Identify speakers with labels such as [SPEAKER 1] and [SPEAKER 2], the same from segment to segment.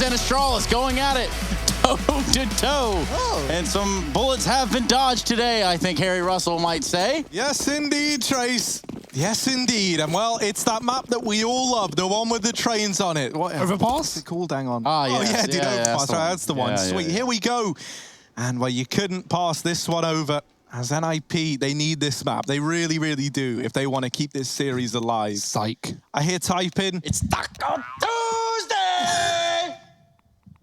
[SPEAKER 1] and Astralis going at it toe to toe.
[SPEAKER 2] Oh.
[SPEAKER 1] And some bullets have been dodged today, I think Harry Russell might say.
[SPEAKER 2] Yes, indeed, Trace. Yes, indeed. And, well, it's that map that we all love, the one with the trains on it. What,
[SPEAKER 3] Overpass?
[SPEAKER 2] What's it called? Hang on.
[SPEAKER 1] Ah, yes.
[SPEAKER 2] Oh, yeah, dude, Overpass.
[SPEAKER 1] That's the one.
[SPEAKER 2] Sweet.
[SPEAKER 1] Yeah.
[SPEAKER 2] Here we go. And, well, you couldn't pass this one over. As NiP, they need this map. They really, really do if they want to keep this series alive.
[SPEAKER 3] Psych.
[SPEAKER 2] I hear typing.
[SPEAKER 1] It's Taco Tuesday!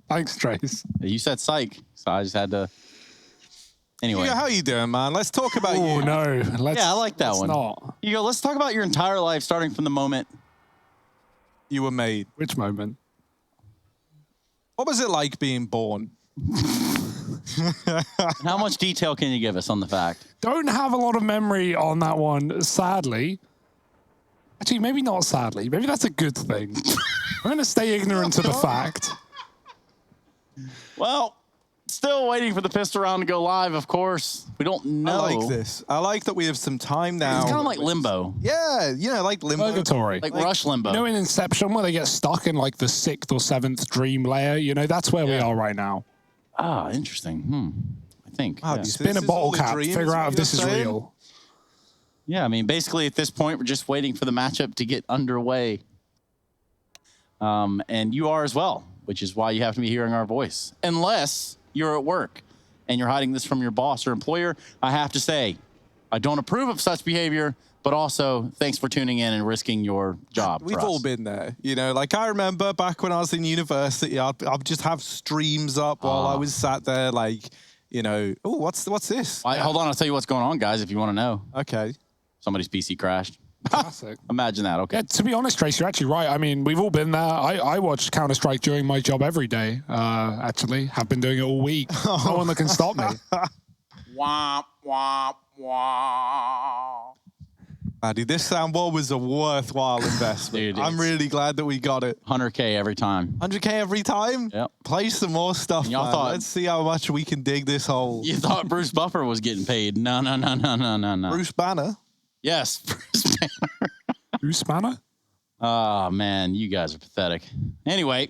[SPEAKER 3] Thanks, Trace.
[SPEAKER 1] You said psych, so I just had to... Anyway.
[SPEAKER 2] Hugo, how you doing, man? Let's talk about you.
[SPEAKER 3] Oh, no.
[SPEAKER 1] Yeah, I like that one.
[SPEAKER 3] Not.
[SPEAKER 1] Hugo, let's talk about your entire life, starting from the moment
[SPEAKER 2] you were made.
[SPEAKER 3] Which moment?
[SPEAKER 2] What was it like being born?
[SPEAKER 1] How much detail can you give us on the fact?
[SPEAKER 3] Don't have a lot of memory on that one, sadly. Actually, maybe not sadly. Maybe that's a good thing. I'm going to stay ignorant to the fact.
[SPEAKER 1] Well, still waiting for the pistol round to go live, of course. We don't know.
[SPEAKER 2] I like this. I like that we have some time now.
[SPEAKER 1] It's kind of like Limbo.
[SPEAKER 2] Yeah, you know, like Limbo.
[SPEAKER 3] Purgatory.
[SPEAKER 1] Like Rush Limbo.
[SPEAKER 3] You know in Inception where they get stuck in like the 6th or 7th dream layer? You know, that's where we are right now.
[SPEAKER 1] Ah, interesting. I think.
[SPEAKER 2] Wow,
[SPEAKER 1] yeah.
[SPEAKER 3] Spin a bottle cap, figure out if this is real.
[SPEAKER 1] Yeah, I mean, basically at this point, we're just waiting for the matchup to get underway. And you are as well, which is why you have to be hearing our voice. Unless you're at work and you're hiding this from your boss or employer, I have to say, I don't approve of such behavior, but also thanks for tuning in and risking your job.
[SPEAKER 2] We've all been there. You know, like I remember back when I was in university, I'd just have streams up while I was sat there like, you know, oh, what's this?
[SPEAKER 1] Hold on, I'll tell you what's going on, guys, if you want to know.
[SPEAKER 2] Okay.
[SPEAKER 1] Somebody's PC crashed.
[SPEAKER 3] Classic.
[SPEAKER 1] Imagine that, okay.
[SPEAKER 3] Yeah, to be honest, Trace, you're actually right. I mean, we've all been there. I watch Counter-Strike during my job every day, actually. Have been doing it all week. No one that can stop me.
[SPEAKER 1] Womp, womp, womp.
[SPEAKER 2] Dude, this soundboard was a worthwhile investment.
[SPEAKER 1] Dude,
[SPEAKER 2] I'm really glad that we got it.
[SPEAKER 1] 100K every time.
[SPEAKER 2] 100K every time?
[SPEAKER 1] Yep.
[SPEAKER 2] Play some more stuff,
[SPEAKER 1] Y'all
[SPEAKER 2] man.
[SPEAKER 1] thought-
[SPEAKER 2] Let's see how much we can dig this hole.
[SPEAKER 1] You thought Bruce Buffer was getting paid. No.
[SPEAKER 2] Bruce Banner?
[SPEAKER 1] Yes, Bruce Banner.
[SPEAKER 3] Bruce Banner?
[SPEAKER 1] Oh, man, you guys are pathetic. Anyway,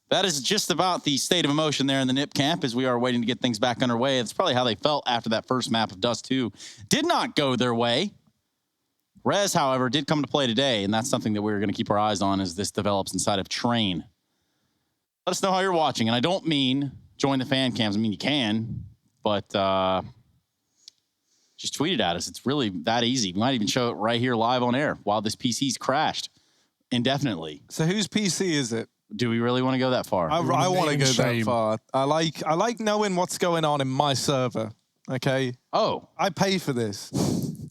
[SPEAKER 1] that is just about the state of emotion there in the NiP camp as we are waiting to get things back underway. It's probably how they felt after that first map of Dust 2. Did not go their way. Rez, however, did come to play today, and that's something that we're going to keep our eyes on as this develops inside of Train. Let us know how you're watching, and I don't mean join the fan cams. I mean, you can, but just tweet it at us. It's really that easy. We might even show it right here live on air while this PC's crashed indefinitely.
[SPEAKER 2] So whose PC is it?
[SPEAKER 1] Do we really want to go that far?
[SPEAKER 2] I want to go
[SPEAKER 3] Shame.
[SPEAKER 2] that far. I like knowing what's going on in my server. Okay.
[SPEAKER 1] Oh.
[SPEAKER 2] I pay for this.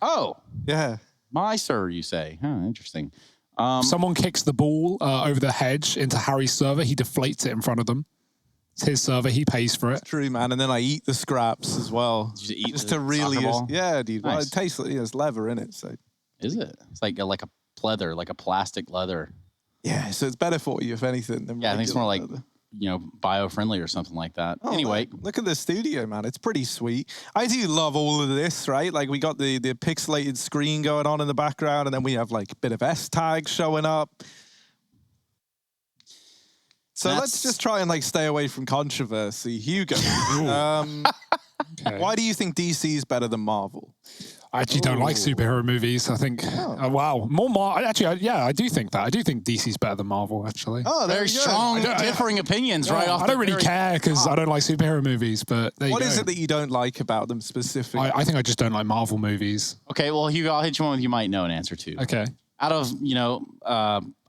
[SPEAKER 1] Oh.
[SPEAKER 2] Yeah.
[SPEAKER 1] My sir, you say. Huh, interesting.
[SPEAKER 3] Someone kicks the ball over the hedge into Harry's server. He deflates it in front of them. It's his server. He pays for it.
[SPEAKER 2] True, man. And then I eat the scraps as well.
[SPEAKER 1] Did you eat
[SPEAKER 2] just
[SPEAKER 1] the
[SPEAKER 2] to really,
[SPEAKER 1] soccer ball?
[SPEAKER 2] yeah, dude. Well,
[SPEAKER 1] Nice.
[SPEAKER 2] it tastes like there's leather in it, so
[SPEAKER 1] Is it? It's like a pleather, like a plastic leather.
[SPEAKER 2] yeah. So it's better for you if anything. Than
[SPEAKER 1] Yeah, I think it's more like,
[SPEAKER 2] leather.
[SPEAKER 1] bio-friendly or something like that.
[SPEAKER 2] Oh,
[SPEAKER 1] Anyway.
[SPEAKER 2] look at the studio, man. It's pretty sweet. I do love all of this, right? Like we got the pixelated screen going on in the background, and then we have like a bit of S tags showing up. So let's just try and like stay away from controversy. Hugo,
[SPEAKER 3] Okay.
[SPEAKER 2] why do you think DC is better than Marvel?
[SPEAKER 3] I actually don't like superhero movies. I think, wow, I do think that. I do think DC's better than Marvel, actually.
[SPEAKER 2] Oh, there
[SPEAKER 1] Very
[SPEAKER 2] you go.
[SPEAKER 1] strong, differing opinions right off
[SPEAKER 3] I
[SPEAKER 1] the
[SPEAKER 3] don't really
[SPEAKER 1] very-
[SPEAKER 3] care because I don't like superhero movies, but there you
[SPEAKER 2] What
[SPEAKER 3] go.
[SPEAKER 2] is it that you don't like about them specifically?
[SPEAKER 3] I think I just don't like Marvel movies.
[SPEAKER 1] Okay, well, Hugo, I'll hit you one with you might know an answer to.
[SPEAKER 3] Okay.
[SPEAKER 1] Out of,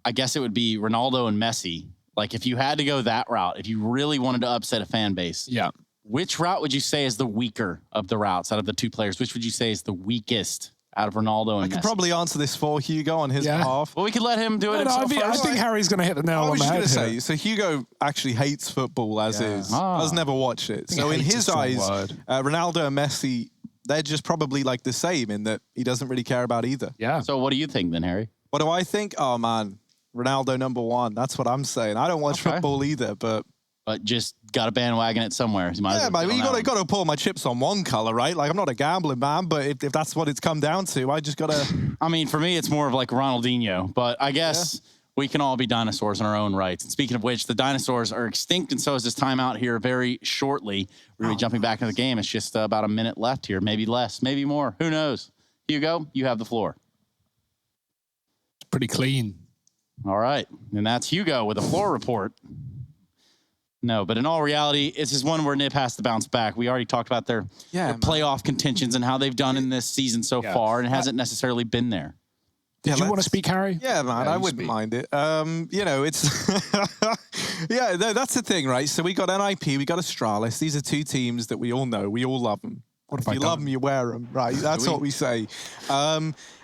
[SPEAKER 1] I guess it would be Ronaldo and Messi. Like, if you had to go that route, if you really wanted to upset a fan base,
[SPEAKER 3] Yeah.
[SPEAKER 1] which route would you say is the weaker of the routes out of the two players? Which would you say is the weakest out of Ronaldo and
[SPEAKER 2] I
[SPEAKER 1] Messi?
[SPEAKER 2] could probably answer this for Hugo on his behalf.
[SPEAKER 1] Well, we could let him do it himself
[SPEAKER 3] I
[SPEAKER 1] first.
[SPEAKER 3] think Harry's going to hit the nail
[SPEAKER 2] I
[SPEAKER 3] on
[SPEAKER 2] was
[SPEAKER 3] the
[SPEAKER 2] just
[SPEAKER 3] head
[SPEAKER 2] going to
[SPEAKER 3] here.
[SPEAKER 2] say, so Hugo actually hates football as is. Has never watched it.
[SPEAKER 3] think
[SPEAKER 2] So in
[SPEAKER 3] hate's a
[SPEAKER 2] his
[SPEAKER 3] strong
[SPEAKER 2] eyes,
[SPEAKER 3] word.
[SPEAKER 2] Ronaldo and Messi, they're just probably like the same in that he doesn't really care about either.
[SPEAKER 3] Yeah.
[SPEAKER 1] So what do you think then, Harry?
[SPEAKER 2] What do I think? Oh, man, Ronaldo #1. That's what I'm saying. I don't watch football either, but
[SPEAKER 1] But just got a bandwagon it somewhere. You might as
[SPEAKER 2] yeah,
[SPEAKER 1] well
[SPEAKER 2] man,
[SPEAKER 1] get
[SPEAKER 2] you
[SPEAKER 1] on that
[SPEAKER 2] got
[SPEAKER 1] one.
[SPEAKER 2] to pull my chips on one color, right? Like I'm not a gambling man, but if that's what it's come down to, I just got to.
[SPEAKER 1] I mean, for me, it's more of like Ronaldinho. But I guess we can all be dinosaurs in our own rights. And speaking of which, the dinosaurs are extinct, and so is this timeout here very shortly. We're going to be jumping back into the game. It's just about a minute left here, maybe less, maybe more. Who knows? Hugo, you have the floor.
[SPEAKER 3] It's pretty clean.
[SPEAKER 1] All right. And that's Hugo with a floor report. No, but in all reality, it's just one where NiP has to bounce back. We already talked about their playoff contentions and how they've done in this season so far, and it hasn't necessarily been there.
[SPEAKER 3] Did you want to speak, Harry?
[SPEAKER 2] Yeah, man, I wouldn't mind it. You know, it's yeah, that's the thing, right? So we got NiP, we got Astralis. These are two teams that we all know, we all love them. If you love them, you wear them, right? That's what we say.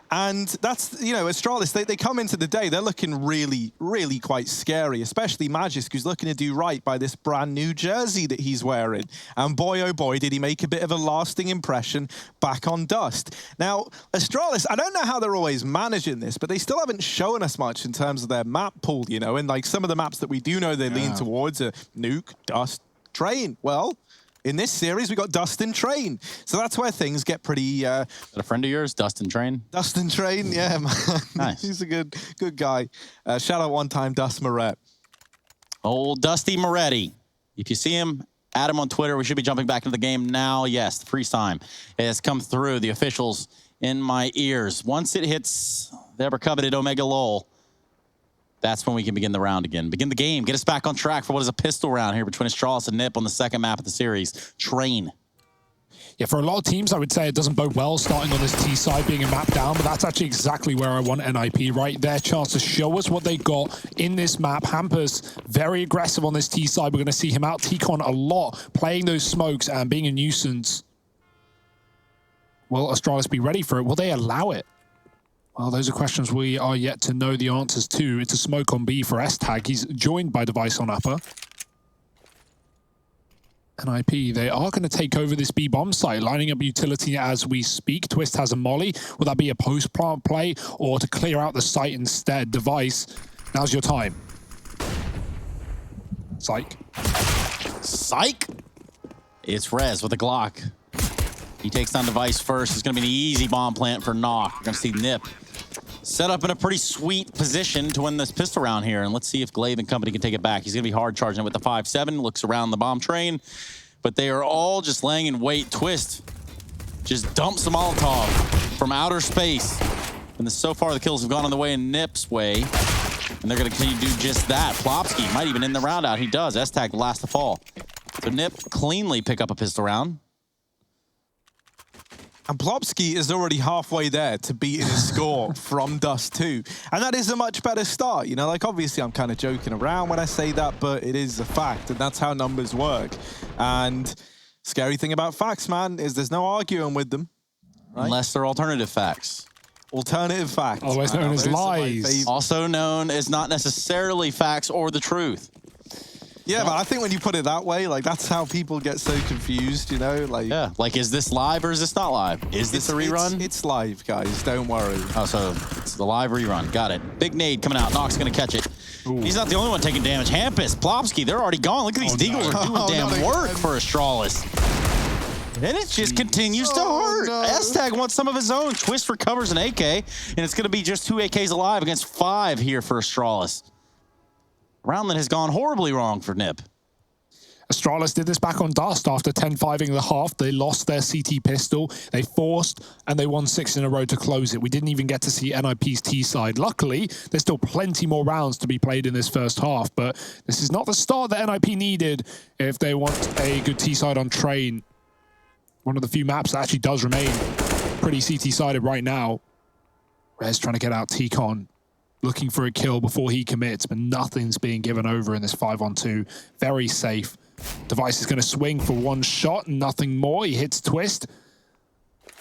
[SPEAKER 2] And that's, you know, Astralis, they come into the day, they're looking really, really quite scary, especially Magisk, who's looking to do right by this brand new jersey that he's wearing. And boy, oh boy, did he make a bit of a lasting impression back on Dust. Now, Astralis, I don't know how they're always managing this, but they still haven't shown us much in terms of their map pool, you know, and like some of the maps that we do know they lean towards are Nuke, Dust, Train. Well, in this series, we got Dust and Train. So that's where things get pretty...
[SPEAKER 1] Is that a friend of yours, Dust and Train?
[SPEAKER 2] Dust and Train, yeah, man.
[SPEAKER 1] Nice.
[SPEAKER 2] He's a good guy. Shout out one time, Dust Moret.
[SPEAKER 1] Old Dusty Moretti. If you see him, add him on Twitter. We should be jumping back into the game now. Yes, the freeze time has come through. The officials in my ears. Once it hits the ever-coveted Omega Lol, that's when we can begin the round again. Begin the game. Get us back on track for what is a pistol round here between Astralis and NiP on the second map of the series. Train.
[SPEAKER 3] Yeah, for a lot of teams, I would say it doesn't bode well starting on this T side being a map down, but that's actually exactly where I want NiP, right? Their chance to show us what they got in this map. Hampers very aggressive on this T side. We're going to see him out T-Con a lot, playing those smokes and being a nuisance. Will Astralis be ready for it? Will they allow it? Well, those are questions we are yet to know the answers to. It's a smoke on B for S-Tag. He's joined by Device on upper. NiP, they are going to take over this B-bomb site, lining up utility as we speak. Twist has a molly. Will that be a post-plant play or to clear out the site instead? Device, now's your time. Psych.
[SPEAKER 1] Psych! It's Rez with a Glock. He takes down Device first. It's going to be an easy bomb plant for Knock. We're going to see NiP set up in a pretty sweet position to win this pistol round here. And let's see if Glaive and company can take it back. He's going to be hard charging it with the 5-7. Looks around the bomb train. But they are all just laying in wait. Twist just dumps a Molotov from outer space. And so far, the kills have gone on the way in NiP's way. And they're going to continue to do just that. Plopsky might even end the round out. He does. S-Tag the last to fall. So NiP cleanly pick up a pistol round.
[SPEAKER 2] And Plopsky is already halfway there to beating his score from Dust 2. And that is a much better start. You know, like, obviously I'm kind of joking around when I say that, but it is a fact, and that's how numbers work. And scary thing about facts, man, is there's no arguing with them. Right?
[SPEAKER 1] Unless they're alternative facts.
[SPEAKER 2] Alternative facts.
[SPEAKER 3] Always known as lies.
[SPEAKER 1] Also known as not necessarily facts or the truth.
[SPEAKER 2] Yeah, but I think when you put it that way, like, that's how people get so confused, you know? Like,
[SPEAKER 1] yeah, like, is this live or is this not live? Is this a rerun?
[SPEAKER 2] It's live, guys. Don't worry.
[SPEAKER 1] Oh, so it's the live rerun. Got it. Big nade coming out. Knock's going to catch it. Ooh. He's not the only one taking damage. Hampus, Plopsky, they're already gone. Look at these Deagles are doing damn work for Astralis. And it just continues to hurt. No. S-Tag wants some of his own. Twist recovers an AK, and it's going to be just 2 AKs alive against 5 here for Astralis. Round that has gone horribly wrong for NiP.
[SPEAKER 3] Astralis did this back on Dust after 10-5ing the half. They lost their CT pistol. They forced, and they won 6 in a row to close it. We didn't even get to see NiP's T side. Luckily, there's still plenty more rounds to be played in this first half, but this is not the start that NiP needed if they want a good T side on Train. One of the few maps that actually does remain pretty CT-sided right now. Rez trying to get out T-Con, looking for a kill before he commits, but nothing's being given over in this 5-on-2. Very safe. Device is going to swing for one shot, nothing more. He hits Twist.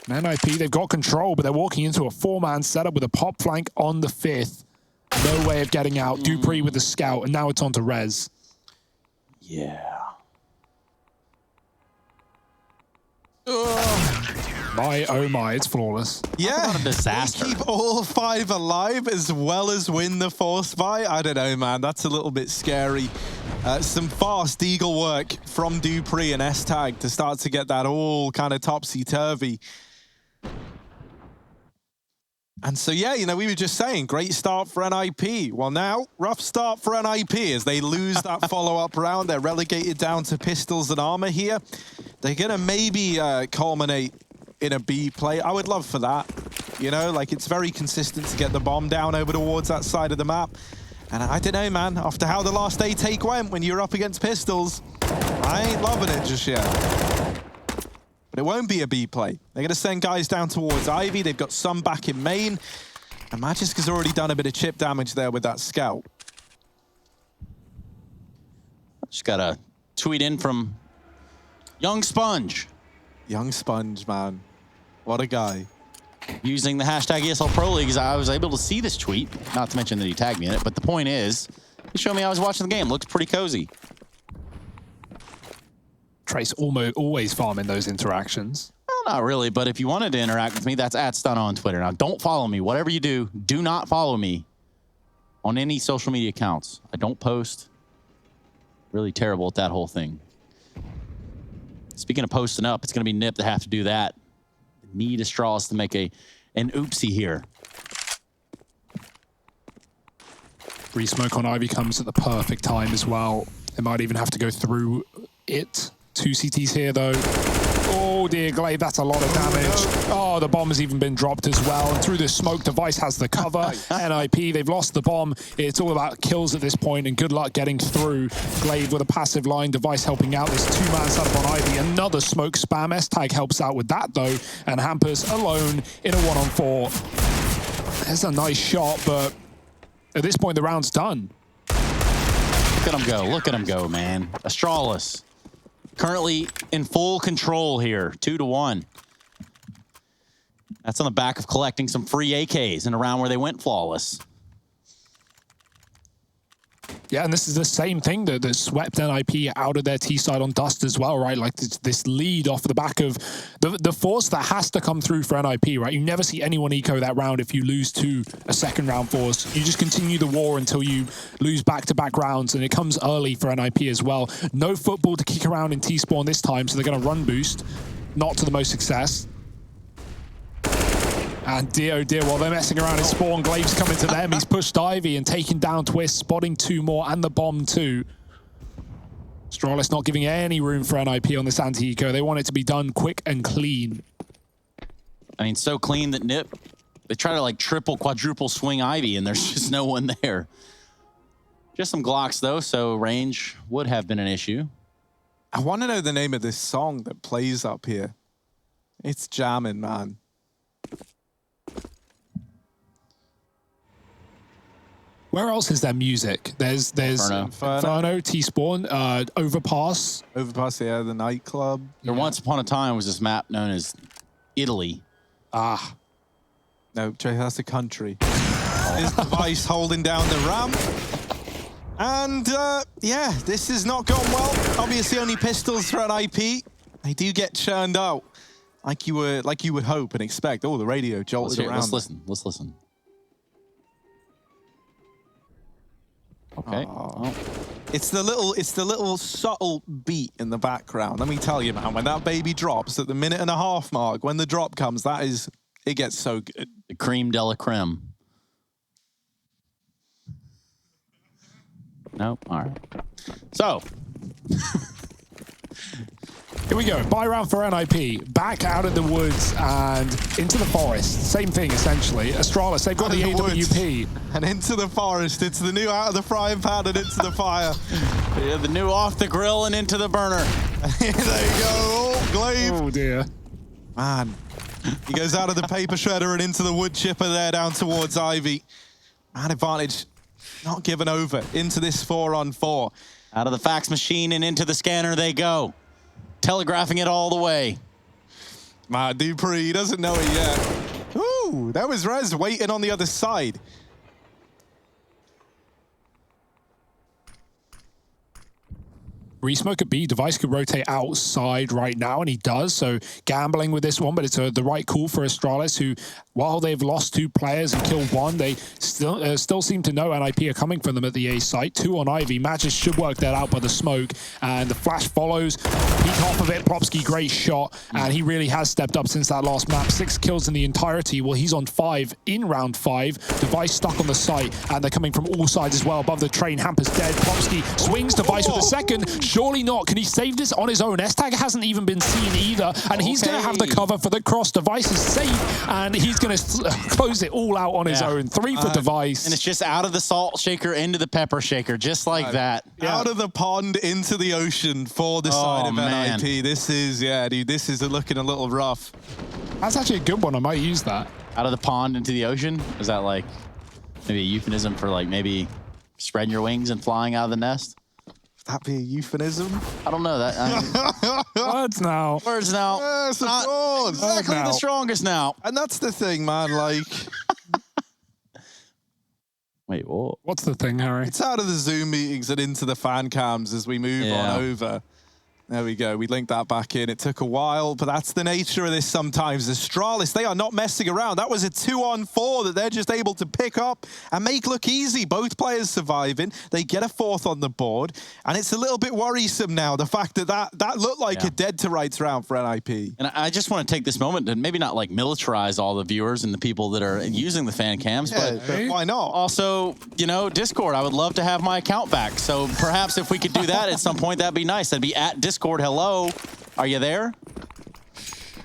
[SPEAKER 3] And NiP, they've got control, but they're walking into a 4-man setup with a pop flank on the 5th. No way of getting out. Dupree with the scout, and now it's on to Rez.
[SPEAKER 1] Yeah.
[SPEAKER 3] My, oh my, it's flawless.
[SPEAKER 2] Yeah,
[SPEAKER 1] what a disaster.
[SPEAKER 2] Keep all 5 alive as well as win the force fight. I don't know, man. That's a little bit scary. Some fast Deagle work from Dupree and S-Tag to start to get that all kind of topsy-turvy. And so, yeah, you know, we were just saying, great start for NiP. Well, now, rough start for NiP as they lose that follow-up round. They're relegated down to pistols and armor here. They're going to maybe culminate in a B play. I would love for that. You know, like, it's very consistent to get the bomb down over towards that side of the map. And I don't know, man, after how the last A take went when you're up against pistols, I ain't loving it just yet. But it won't be a B play. They're going to send guys down towards Ivy. They've got some back in main. And Magisk has already done a bit of chip damage there with that scout.
[SPEAKER 1] Just got a tweet in from Young Sponge.
[SPEAKER 2] Young Sponge, man. What a guy.
[SPEAKER 1] Using the hashtag ESL Pro League, I was able to see this tweet. Not to mention that he tagged me in it, but the point is, he showed me I was watching the game. Looks pretty cozy.
[SPEAKER 3] Trace always farming those interactions.
[SPEAKER 1] Well, not really, but if you wanted to interact with me, that's @Stunna on Twitter. Now, don't follow me. Whatever you do, do not follow me on any social media accounts. I don't post. Really terrible at that whole thing. Speaking of posting up, it's going to be NiP that have to do that. Need Astralis to make an oopsie here.
[SPEAKER 3] Free smoke on Ivy comes at the perfect time as well. They might even have to go through it. 2 CTs here, though. Oh, dear, Glaive, that's a lot of damage. Oh, the bomb has even been dropped as well. And through the smoke, Device has the cover. NiP, they've lost the bomb. It's all about kills at this point, and good luck getting through. Glaive with a passive line, Device helping out. This 2-man setup on Ivy. Another smoke spam. S-Tag helps out with that, though. And Hampers alone in a 1-on-4. That's a nice shot, but at this point, the round's done.
[SPEAKER 1] Look at him go. Look at him go, man. Astralis currently in full control here, 2-1. That's on the back of collecting some free AKs in a round where they went flawless.
[SPEAKER 3] Yeah, and this is the same thing that swept NiP out of their T side on Dust as well, right? Like this lead off the back of the force that has to come through for NiP, right? You never see anyone eco that round if you lose to a second round force. You just continue the war until you lose back-to-back rounds, and it comes early for NiP as well. No football to kick around in T-spawn this time, so they're going to run boost. Not to the most success. And dear, oh dear, while they're messing around in spawn, Glaive's coming to them. He's pushed Ivy and taking down Twist, spotting 2 more, and the bomb too. Astralis not giving any room for NiP on this anti-eco. They want it to be done quick and clean.
[SPEAKER 1] I mean, so clean that NiP, they try to like triple, quadruple swing Ivy, and there's just no one there. Just some Glocks, though, so range would have been an issue.
[SPEAKER 2] I want to know the name of this song that plays up here. It's jamming, man.
[SPEAKER 3] Where else is there music? There's Inferno, T-spawn, Overpass.
[SPEAKER 2] Overpass, yeah, the nightclub.
[SPEAKER 1] There once upon a time was this map known as Italy.
[SPEAKER 3] Ah.
[SPEAKER 2] No, Jay, that's a country. His Device holding down the ramp. And, yeah, this has not gone well. Obviously, only pistols for NiP. They do get churned out like you would hope and expect. Oh, the radio jolted around.
[SPEAKER 1] Let's listen. Okay.
[SPEAKER 2] Oh. It's the little subtle beat in the background. Let me tell you, man, when that baby drops at the 1.5-minute mark, when the drop comes, it gets so good.
[SPEAKER 1] The cream de la creme. Nope. All right. So.
[SPEAKER 3] Here we go. Buy round for NiP. Back out of the woods and into the forest. Same thing, essentially. Astralis, they've got the AWP.
[SPEAKER 2] And into the forest. It's the new out of the frying pan and into the fire.
[SPEAKER 1] Yeah, the new off the grill and into the burner.
[SPEAKER 2] There you go. Oh, Glaive.
[SPEAKER 3] Oh, dear.
[SPEAKER 2] Man. He goes out of the paper shredder and into the wood chipper there down towards Ivy. Man advantage not given over into this 4-on-4.
[SPEAKER 1] Out of the fax machine and into the scanner they go. Telegraphing it all the way.
[SPEAKER 2] Man, Dupree, he doesn't know it yet. Ooh, that was Rez waiting on the other side.
[SPEAKER 3] Resmoke at B, Device could rotate outside right now, and he does. So gambling with this one, but it's the right call for Astralis, who, while they've lost 2 players and killed 1, they still seem to know NiP are coming for them at the A site. 2 on Ivy. Magic should work that out by the smoke, and the flash follows. Peek off of it. Propsky, great shot, and he really has stepped up since that last map. 6 kills in the entirety. Well, he's on 5 in round 5. Device stuck on the site, and they're coming from all sides as well. Above the train, Hamper's dead. Propsky swings Device with a second. Surely not. Can he save this on his own? S-Tag hasn't even been seen either, and he's going to have the cover for the cross. Device is safe, and he's going to close it all out on his own. 3 for Device.
[SPEAKER 1] And it's just out of the salt shaker into the pepper shaker, just like that.
[SPEAKER 2] Out of the pond into the ocean for the side of
[SPEAKER 1] man.
[SPEAKER 2] NiP. This is, dude, this is looking a little rough.
[SPEAKER 3] That's actually a good one. I might use that.
[SPEAKER 1] Out of the pond into the ocean? Is that like maybe a euphemism for like maybe spreading your wings and flying out of the nest?
[SPEAKER 2] That be a euphemism?
[SPEAKER 1] I don't know that.
[SPEAKER 3] Words now.
[SPEAKER 1] Words now.
[SPEAKER 2] Yes, of
[SPEAKER 1] Not
[SPEAKER 2] course.
[SPEAKER 1] exactly the strongest now.
[SPEAKER 2] And that's the thing, man. Like,
[SPEAKER 1] Wait, what?
[SPEAKER 3] What's the thing, Harry?
[SPEAKER 2] it's out of the Zoom meetings and into the fan cams as we move on over. There we go. We linked that back in. It took a while, but that's the nature of this sometimes. Astralis, they are not messing around. That was a 2-on-4 that they're just able to pick up and make look easy. Both players surviving. They get a 4th on the board, and it's a little bit worrisome now, the fact that that looked like a dead-to-rights round for NiP.
[SPEAKER 1] And I just want to take this moment to maybe not like militarize all the viewers and the people that are using the fan cams, but
[SPEAKER 2] why not?
[SPEAKER 1] also, you know, Discord, I would love to have my account back. So perhaps if we could do that at some point, that'd be nice. That'd be at Discord. Hello, are you there?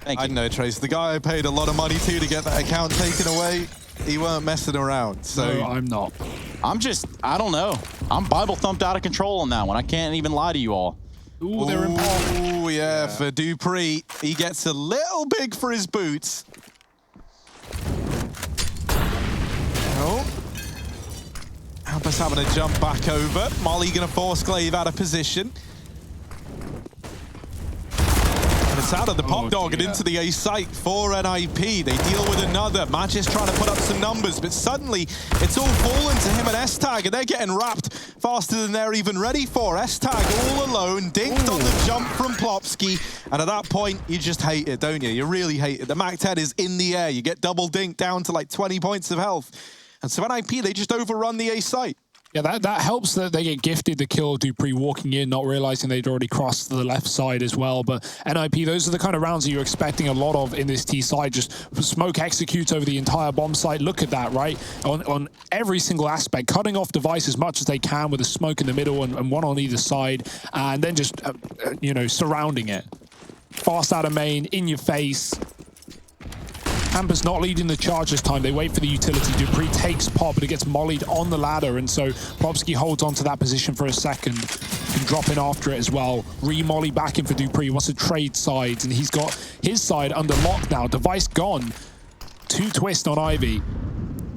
[SPEAKER 1] Thank you.
[SPEAKER 2] I know, Trace. The guy I paid a lot of money to get that account taken away, he weren't messing around. So
[SPEAKER 3] No, I'm not.
[SPEAKER 1] I don't know. I'm Bible thumped out of control on that one. I can't even lie to you all.
[SPEAKER 3] Ooh, they're in pop.
[SPEAKER 2] Oh, yeah, for Dupree. He gets a little big for his boots. Oh. Hamper's having to jump back over. Molly going to force Glaive out of position. And it's out of the pop dog and into the A site for NiP. They deal with another. Magic's trying to put up some numbers, but suddenly it's all fallen to him and S-Tag, and they're getting wrapped faster than they're even ready for. S-Tag all alone, dinked on the jump from Plopsky, and at that point, you just hate it, don't you? You really hate it. The Mac 10 is in the air. You get double dinked down to like 20 points of health. And so NiP, they just overrun the A site.
[SPEAKER 3] Yeah, that helps that they get gifted the kill. Dupree walking in, not realizing they'd already crossed to the left side as well. But NiP, those are the kind of rounds that you're expecting a lot of in this T side. Just smoke executes over the entire bomb site. Look at that, right? On every single aspect, cutting off Device as much as they can with a smoke in the middle and one on either side, and then just, you know, surrounding it. Fast out of main, in your face. Hamper's not leading the charge this time. They wait for the utility. Dupree takes pop, but it gets mollied on the ladder, and so Plopsky holds on to that position for a second. Can drop in after it as well. Re-molly back in for Dupree. Wants to trade sides, and he's got his side under lock now. Device gone. 2 twist on Ivy.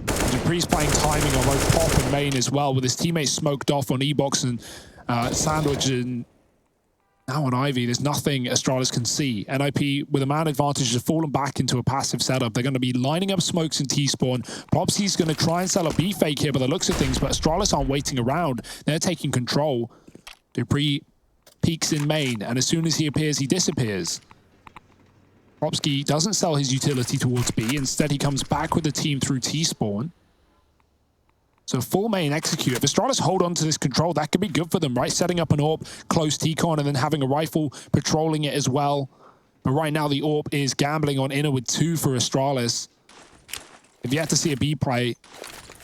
[SPEAKER 3] Dupree's playing timing on both pop and main as well, with his teammates smoked off on E-Box and Sandwich, and now on Ivy, there's nothing Astralis can see. NiP, with a man advantage, has fallen back into a passive setup. They're going to be lining up smokes in T-spawn. Plopsy's going to try and sell a B fake here by the looks of things, but Astralis aren't waiting around. They're taking control. Dupree peeks in main, and as soon as he appears, he disappears. Plopsky doesn't sell his utility towards B. Instead, he comes back with the team through T-spawn. So full main execute. If Astralis hold on to this control, that could be good for them, right? Setting up an AWP, close T-con, and then having a rifle patrolling it as well. But right now, the AWP is gambling on inner with 2 for Astralis. If you have to see a B play,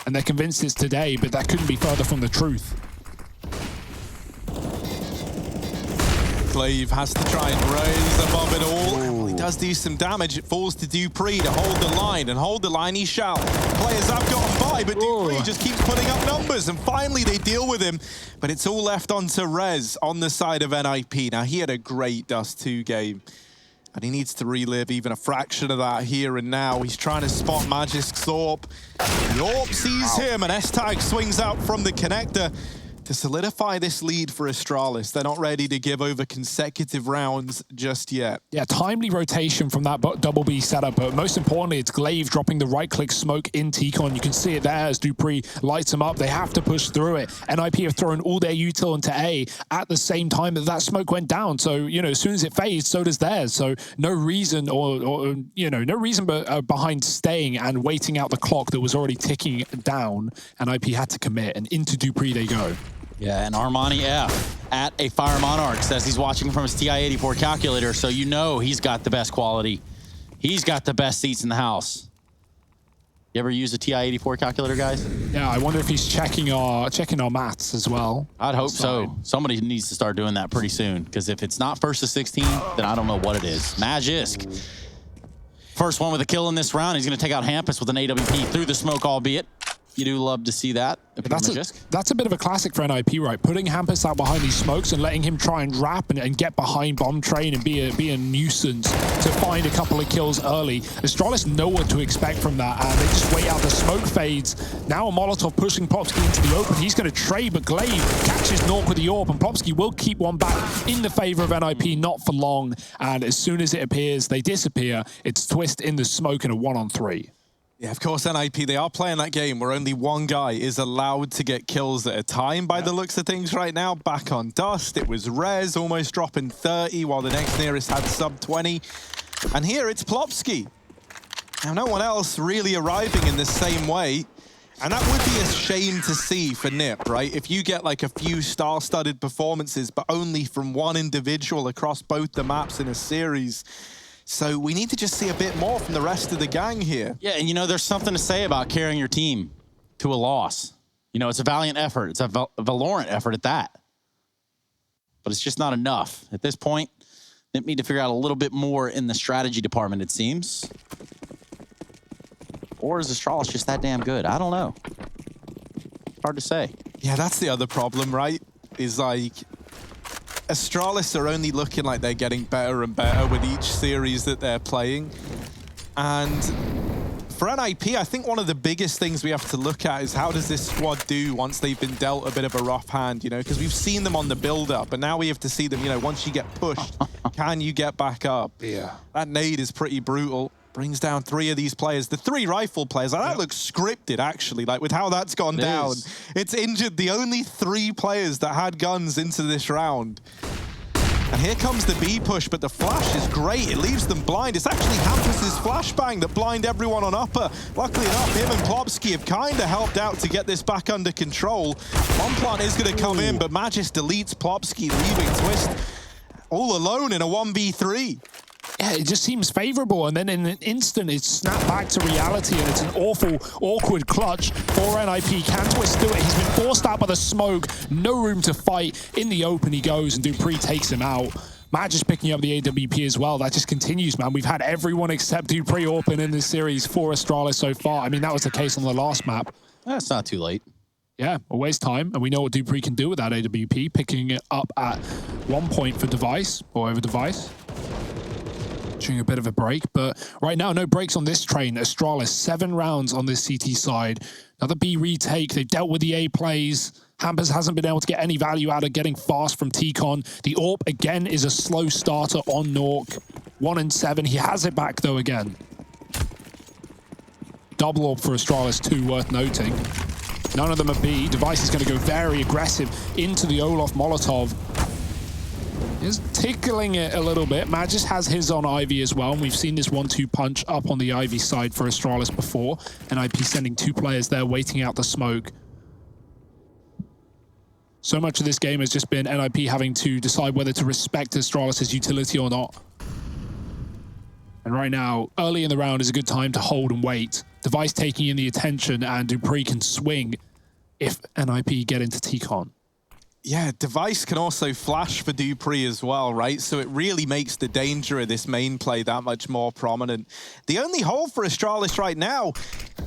[SPEAKER 3] and they're convinced it's today, but that couldn't be further from the truth.
[SPEAKER 2] Glaive has to try and raise above it all. Well, he does do some damage. It falls to Dupree to hold the line, and hold the line he shall. Players have gotten by, but Dupree just keeps putting up numbers, and finally they deal with him. But it's all left onto Rez on the side of NiP. Now, he had a great Dust 2 game, and he needs to relive even a fraction of that here and now. He's trying to spot Magic's AWP. The AWP sees him, and S-Tag swings out from the connector to solidify this lead for Astralis. They're not ready to give over consecutive rounds just yet.
[SPEAKER 3] Yeah, timely rotation from that double B setup, but most importantly, it's Glaive dropping the right-click smoke in T-Con. You can see it there as dupreeh lights them up. They have to push through it. NiP have thrown all their util into A at the same time that smoke went down. So, you know, as soon as it fades, so does theirs. So no reason no reason but behind staying and waiting out the clock that was already ticking down. NiP had to commit, and into dupreeh they go.
[SPEAKER 1] Yeah, and Armani F at a Fire Monarch says he's watching from his TI-84 calculator, so you know he's got the best quality. He's got the best seats in the house. You ever use a TI-84 calculator, guys?
[SPEAKER 3] Yeah, I wonder if he's checking our maths as well.
[SPEAKER 1] I'd hope so. Somebody needs to start doing that pretty soon, because if it's not first to 16, then I don't know what it is. Magisk. First one with a kill in this round. He's going to take out Hampus with an AWP through the smoke, albeit. You do love to see that.
[SPEAKER 3] That's a bit of a classic for NiP, right? Putting Hampus out behind these smokes and letting him try and wrap and get behind bomb train and be a nuisance to find a couple of kills early. Astralis know what to expect from that, and they just wait out the smoke fades. Now a Molotov pushing Plopsky into the open. He's going to trade, but Glaive catches Nork with the AWP, and Plopsky will keep one back in the favor of NiP, not for long. And as soon as it appears, they disappear. It's Twist in the smoke in a 1-on-3.
[SPEAKER 2] Yeah, of course, NiP, they are playing that game where only one guy is allowed to get kills at a time by the looks of things right now. Back on Dust, it was Rez almost dropping 30 while the next nearest had sub 20. And here it's Plopsky. Now, no one else really arriving in the same way. And that would be a shame to see for NiP, right? If you get like a few star-studded performances, but only from one individual across both the maps in a series. So we need to just see a bit more from the rest of the gang here.
[SPEAKER 1] Yeah, and you know, there's something to say about carrying your team to a loss. You know, it's a valiant effort. It's a Valorant effort at that. But it's just not enough. At this point, NiP need to figure out a little bit more in the strategy department, it seems. Or is Astralis just that damn good? I don't know. Hard to say.
[SPEAKER 2] Yeah, that's the other problem, right? Is like, Astralis are only looking like they're getting better and better with each series that they're playing. And for NiP, I think one of the biggest things we have to look at is how does this squad do once they've been dealt a bit of a rough hand, you know? Because we've seen them on the build-up, and now we have to see them, you know, once you get pushed, can you get back up?
[SPEAKER 3] Yeah.
[SPEAKER 2] That nade is pretty brutal. Brings down 3 of these players. The 3 rifle players, that looks scripted, actually, like with how that's gone down. It's injured the only 3 players that had guns into this round. And here comes the B push, but the flash is great. It leaves them blind. It's actually Hampus's flashbang that blind everyone on upper. Luckily enough, him and Plopsky have kind of helped out to get this back under control. Bomb plant is going to come in, but Magis deletes Plopsky, leaving Twist all alone in a 1v3.
[SPEAKER 3] Yeah, it just seems favorable, and then in an instant it's snapped back to reality, and it's an awful, awkward clutch for NiP. Can Twist do it? He's been forced out by the smoke, no room to fight. In the open he goes, and dupreeh takes him out. Matt just picking up the AWP as well. That just continues, man. We've had everyone except dupreeh open in this series for Astralis so far. I mean, that was the case on the last map.
[SPEAKER 1] That's not too late.
[SPEAKER 3] Yeah, always time, and we know what dupreeh can do with that AWP, picking it up at 1 point for Device, or over Device. A bit of a break, but right now no breaks on this train. Astralis 7 rounds on this CT side. Another B retake. They've dealt with the A plays. Hampus hasn't been able to get any value out of getting fast from T-Con. The AWP again is a slow starter on Nork. 1 and 7. He has it back though again. Double AWP for Astralis 2, worth noting. None of them are B. Device is going to go very aggressive into the Olaf Molotov. Is tickling it a little bit. Magis has his on Ivy as well, and we've seen this 1-2 punch up on the Ivy side for Astralis before. NiP sending 2 players there, waiting out the smoke. So much of this game has just been NiP having to decide whether to respect Astralis' utility or not. And right now, early in the round is a good time to hold and wait. Device taking in the attention, and dupreeh can swing if NiP get into T-Con.
[SPEAKER 2] Yeah, Device can also flash for dupreeh as well, right? So it really makes the danger of this main play that much more prominent. The only hole for Astralis right now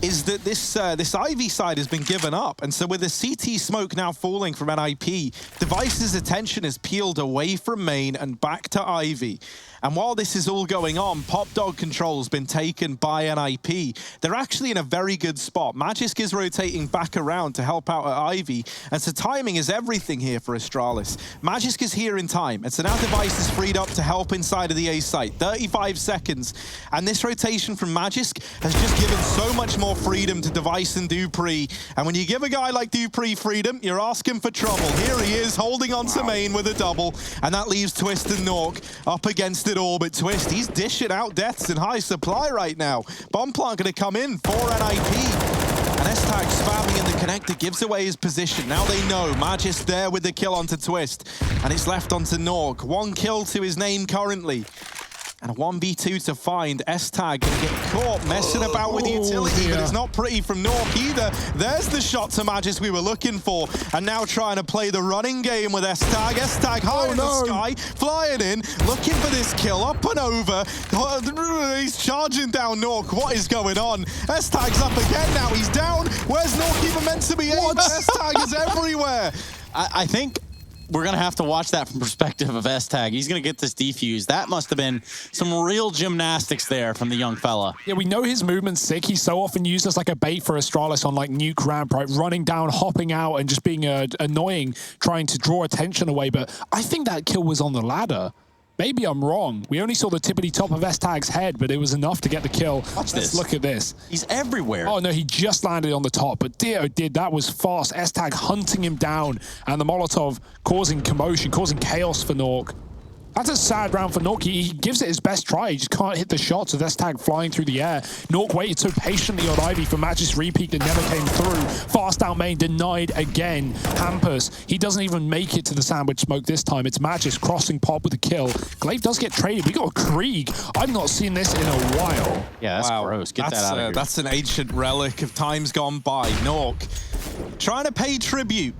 [SPEAKER 2] is that this Ivy side has been given up. And so with the CT smoke now falling from NiP, Device's attention is peeled away from main and back to Ivy. And while this is all going on, Pop Dog control's been taken by NiP. They're actually in a very good spot. Magisk is rotating back around to help out at Ivy, and so timing is everything here for Astralis. Magisk is here in time, and so now Device is freed up to help inside of the A site. 35 seconds, and this rotation from Magisk has just given so much more freedom to Device and dupreeh. And when you give a guy like dupreeh freedom, you're asking for trouble. Here he is, holding on to main with a double, and that leaves Twist and Nork up against it all. But Twist, he's dishing out deaths in high supply right now. Bomb plant going to come in for NiP. And S-Tag spamming in the connector gives away his position. Now they know Magisk there with the kill onto Twist, and it's left onto Nork. 1 kill to his name currently. And a 1v2 to find. S-Tag gonna get caught messing about with utility, but it's not pretty from Nork either. There's the shot to Magisk we were looking for. And now trying to play the running game with S-Tag. S-Tag high in the sky, flying in, looking for this kill, up and over. He's charging down Nork. What is going on? S-Tag's up again now. He's down. Where's Nork even meant to be aimed? S-Tag is everywhere.
[SPEAKER 1] I think we're going to have to watch that from perspective of S-Tag. He's going to get this defuse. That must have been some real gymnastics there from the young fella.
[SPEAKER 3] Yeah, we know his movement's sick. He's so often used as like a bait for Astralis on like nuke ramp, right? Running down, hopping out, and just being annoying, trying to draw attention away. But I think that kill was on the ladder. Maybe I'm wrong. We only saw the tippity top of S-Tag's head, but it was enough to get the kill.
[SPEAKER 1] Watch this.
[SPEAKER 3] Look at this.
[SPEAKER 1] He's everywhere.
[SPEAKER 3] Oh, no, he just landed on the top, but dear, oh, dear, that was fast. S-Tag hunting him down, and the Molotov causing commotion, causing chaos for Nork. That's a sad round for Nork. He gives it his best try. He just can't hit the shots with S-Tag flying through the air. Nork waited so patiently on Ivy for Magisk repeat that never came through. Fast out main, denied again. Hampus, he doesn't even make it to the sandwich smoke this time. It's Magisk crossing Pop with a kill. Glaive does get traded. We got a Krieg. I've not seen this in a while.
[SPEAKER 1] Yeah, that's gross. Get that out of here.
[SPEAKER 2] That's an ancient relic of times gone by. Nork trying to pay tribute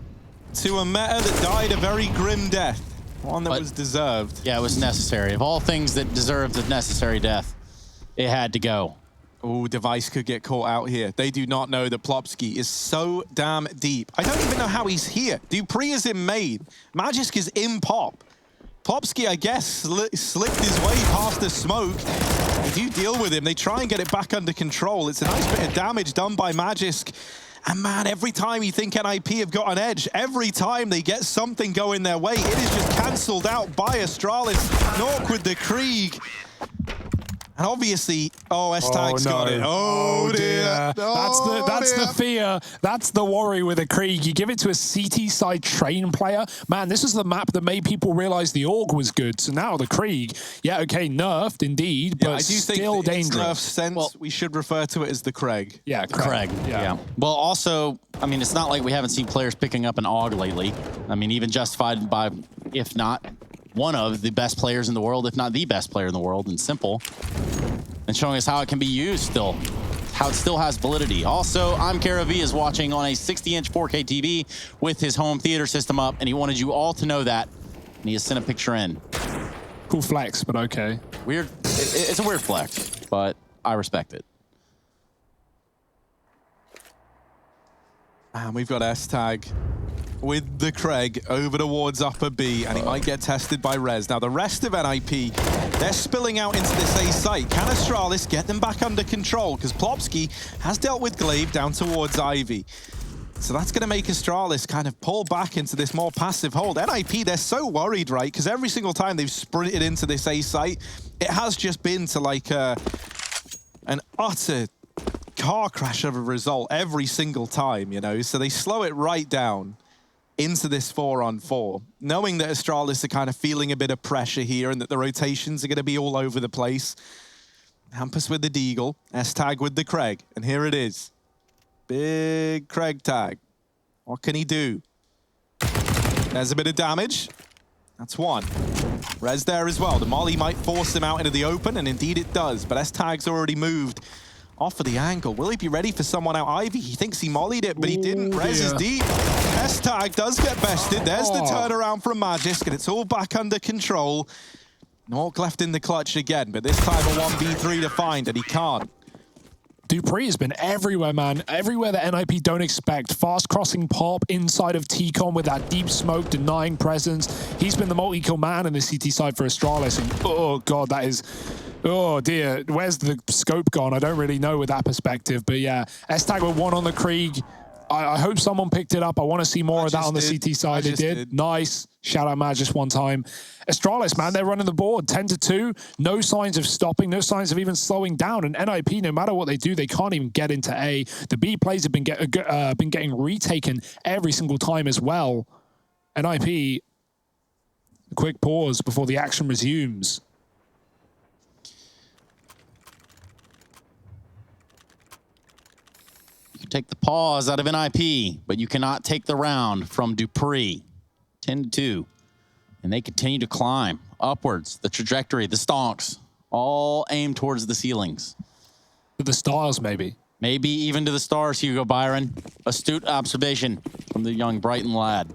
[SPEAKER 2] to a meta that died a very grim death. One that was deserved.
[SPEAKER 1] Yeah, it was necessary. Of all things that deserved a necessary death, it had to go.
[SPEAKER 2] Oh, Device could get caught out here. They do not know that Plopsky is so damn deep. I don't even know how he's here. dupreeh is in main. Magisk is in Pop. Plopsky, I guess, slipped his way past the smoke. They do deal with him. They try and get it back under control. It's a nice bit of damage done by Magisk. And man, every time you think NiP have got an edge, every time they get something going their way, it is just cancelled out by Astralis. Nork with the Krieg. And obviously, S-Tag's got it. Oh dear.
[SPEAKER 3] That's the fear. That's the worry with a Krieg. You give it to a CT side train player. Man, this is the map that made people realize the AUG was good. So now the Krieg, yeah, okay, nerfed indeed, but
[SPEAKER 2] I do
[SPEAKER 3] still
[SPEAKER 2] think
[SPEAKER 3] dangerous.
[SPEAKER 2] Nerf sense, we should refer to it as the Craig.
[SPEAKER 3] Yeah,
[SPEAKER 1] Craig. Yeah. Well, also, I mean, it's not like we haven't seen players picking up an AUG lately. I mean, even justified by, if not one of the best players in the world, if not the best player in the world, in Simple, and showing us how it can be used still, how it still has validity. Also, I'm Kara V is watching on a 60-inch 4K TV with his home theater system up, and he wanted you all to know that, and he has sent a picture in.
[SPEAKER 3] Cool flex, but okay.
[SPEAKER 1] Weird. It's a weird flex, but I respect it.
[SPEAKER 2] And we've got S-Tag with the Craig over towards upper B, and he might get tested by Rez. Now, the rest of NiP, they're spilling out into this A site. Can Astralis get them back under control? Because Plopsky has dealt with Glaive down towards Ivy. So that's going to make Astralis kind of pull back into this more passive hold. NiP, they're so worried, right? Because every single time they've sprinted into this A site, it has just been to like an utter car crash of a result every single time, you know? So they slow it right down into this 4-on-4, knowing that Astralis are kind of feeling a bit of pressure here and that the rotations are going to be all over the place. Hampus with the Deagle, S-Tag with the Craig, and here it is. Big Craig tag. What can he do? There's a bit of damage. That's one. Rez there as well. The molly might force him out into the open, and indeed it does, but S-Tag's already moved off of the angle. Will he be ready for someone out Ivy? He thinks he mollied it, but he didn't. Rez is deep. S-Tag does get bested. There's the turnaround from Magisk, and it's all back under control. Nork left in the clutch again, but this time a 1v3 to find, and he can't.
[SPEAKER 3] Dupree has been everywhere, man. Everywhere that NiP don't expect. Fast crossing pop inside of T-Con with that deep smoke denying presence. He's been the multi-kill man in the CT side for Astralis. And oh, God, that is... Oh, dear. Where's the scope gone? I don't really know with that perspective. But, yeah, S-Tag with one on the Krieg. I hope someone picked it up. I want to see more of that on the CT side. They did. Nice. Shout out Mad just one time. Astralis, man, they're running the board 10-2. No signs of stopping. No signs of even slowing down. And NiP, no matter what they do, they can't even get into A. The B plays have been getting retaken every single time as well. NiP, a quick pause before the action resumes.
[SPEAKER 1] Take the pause out of NiP, but you cannot take the round from Dupree. 10-2. And they continue to climb upwards. The trajectory, the stonks, all aimed towards the ceilings.
[SPEAKER 3] To the stars, maybe.
[SPEAKER 1] Maybe even to the stars, Hugo Byron. Astute observation from the young Brighton lad.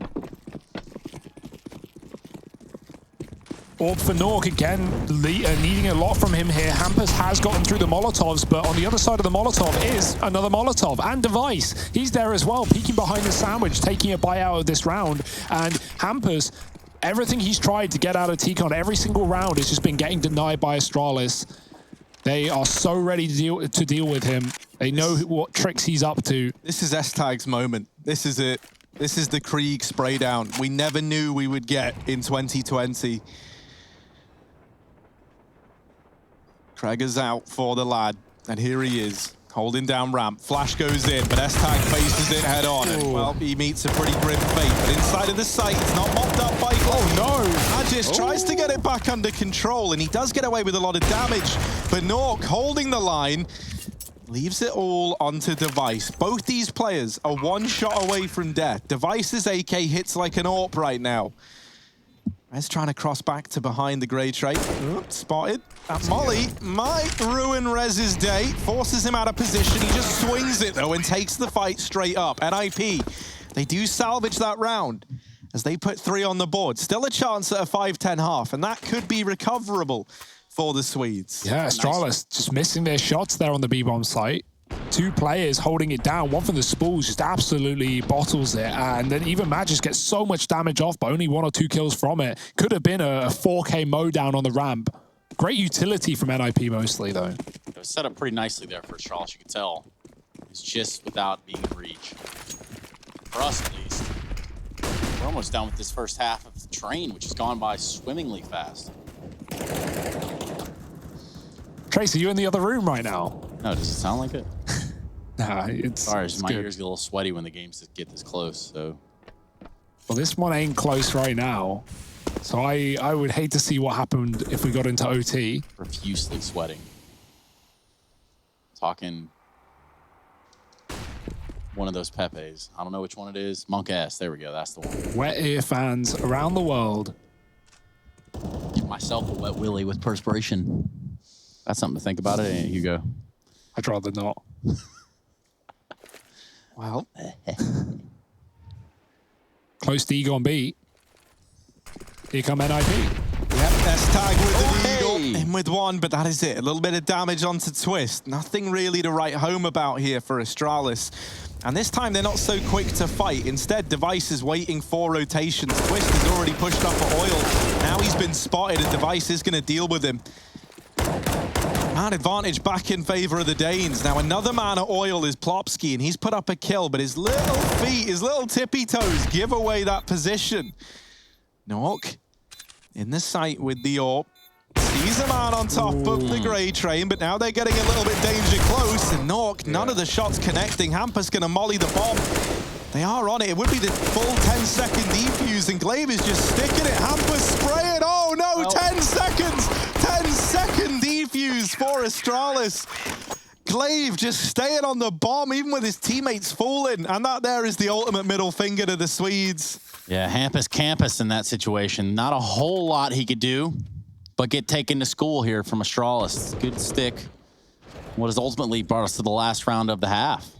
[SPEAKER 3] Orb for Nork again, needing a lot from him here. Hampus has gotten through the Molotovs, but on the other side of the Molotov is another Molotov and Device. He's there as well, peeking behind the sandwich, taking a bite out of this round. And Hampus, everything he's tried to get out of T-Con every single round has just been getting denied by Astralis. They are so ready to deal with him. They know what tricks he's up to.
[SPEAKER 2] This is S-Tag's moment. This is it. This is the Krieg spray down we never knew we would get in 2020. Kreger's out for the lad, and here he is, holding down ramp. Flash goes in, but S-Tag faces it head on, and well, he meets a pretty grim fate. But inside of the site, it's not mopped up by Glove.
[SPEAKER 3] Oh, no!
[SPEAKER 2] Magis tries to get it back under control, and he does get away with a lot of damage. But Nork, holding the line, leaves it all onto Device. Both these players are one shot away from death. Device's AK hits like an AWP right now. Rez trying to cross back to behind the grey trait. Spotted. That Molly might ruin Rez's day. Forces him out of position. He just swings it, though, and takes the fight straight up. NiP, they do salvage that round as they put 3 on the board. Still a chance at a 5-10 half, and that could be recoverable for the Swedes.
[SPEAKER 3] Yeah, Astralis just missing their shots there on the B-bomb site. 2 players holding it down. One from the spools just absolutely bottles it. And then even Magis gets so much damage off, but only 1 or 2 kills from it. Could have been a 4K mowdown on the ramp. Great utility from NiP mostly, though.
[SPEAKER 1] It was set up pretty nicely there for Astralis, you could tell. It's just without being in reach. For us, at least. We're almost done with this first half of the train, which has gone by swimmingly fast.
[SPEAKER 3] Trace, are you in the other room right now?
[SPEAKER 1] No, does it sound like it?
[SPEAKER 3] Nah, it's
[SPEAKER 1] Sorry,
[SPEAKER 3] it's
[SPEAKER 1] my
[SPEAKER 3] good.
[SPEAKER 1] ears get a little sweaty when the games get this close, so.
[SPEAKER 3] Well, this one ain't close right now. So I would hate to see what happened if we got into OT.
[SPEAKER 1] Profusely sweating. Talking one of those Pepes. I don't know which one it is. Monk ass. There we go. That's the one.
[SPEAKER 3] Wet ear fans around the world.
[SPEAKER 1] Give myself a wet willy with perspiration. That's something to think about, ain't it, Hugo?
[SPEAKER 3] I'd rather not.
[SPEAKER 2] Well,
[SPEAKER 3] Close to Egon B. Here come NiP.
[SPEAKER 2] yep, S-Tag with the Eagle, in with 1, but that is it. A little bit of damage onto Twist. Nothing really to write home about here for Astralis. And this time they're not so quick to fight. Instead, Device is waiting for rotations. Twist has already pushed up for oil. Now he's been spotted and Device is going to deal with him. Man advantage back in favor of the Danes. Now another man at oil is Plopsky, and he's put up a kill, but his little feet, his little tippy toes give away that position. Nork in the site with the AWP. Sees a man on top of the grey train, but now they're getting a little bit danger close. And Nork, none of the shots connecting. Hampus going to molly the bomb. They are on it. It would be the full 10-second defuse, and Glaive is just sticking it. Hampus spray it. Oh no, well, 10 seconds. 10-second defuse for Astralis. Glaive just staying on the bomb, even with his teammates falling. And that there is the ultimate middle finger to the Swedes.
[SPEAKER 1] Yeah, Hampus Campus in that situation. Not a whole lot he could do, but get taken to school here from Astralis. Good stick. What has ultimately brought us to the last round of the half.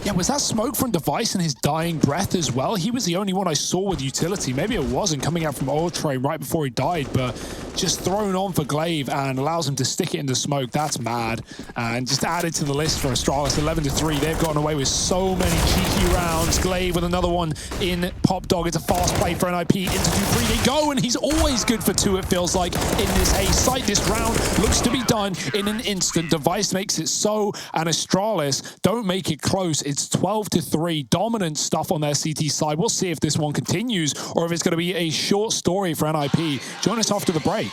[SPEAKER 3] Yeah, was that smoke from Device in his dying breath as well? He was the only one I saw with utility. Maybe it wasn't coming out from Oil Train right before he died, but just thrown on for Glaive and allows him to stick it into smoke. That's mad. And just added to the list for Astralis, 11-3. They've gotten away with so many cheeky rounds. Glaive with another one in Pop Dog. It's a fast play for NiP. Into 2-3 they go, and he's always good for 2, it feels like, in this A site. This round looks to be done in an instant. Device makes it so, and Astralis don't make it close. It's 12-3. Dominant stuff on their CT side. We'll see if this one continues or if it's going to be a short story for NiP. Join us after the break.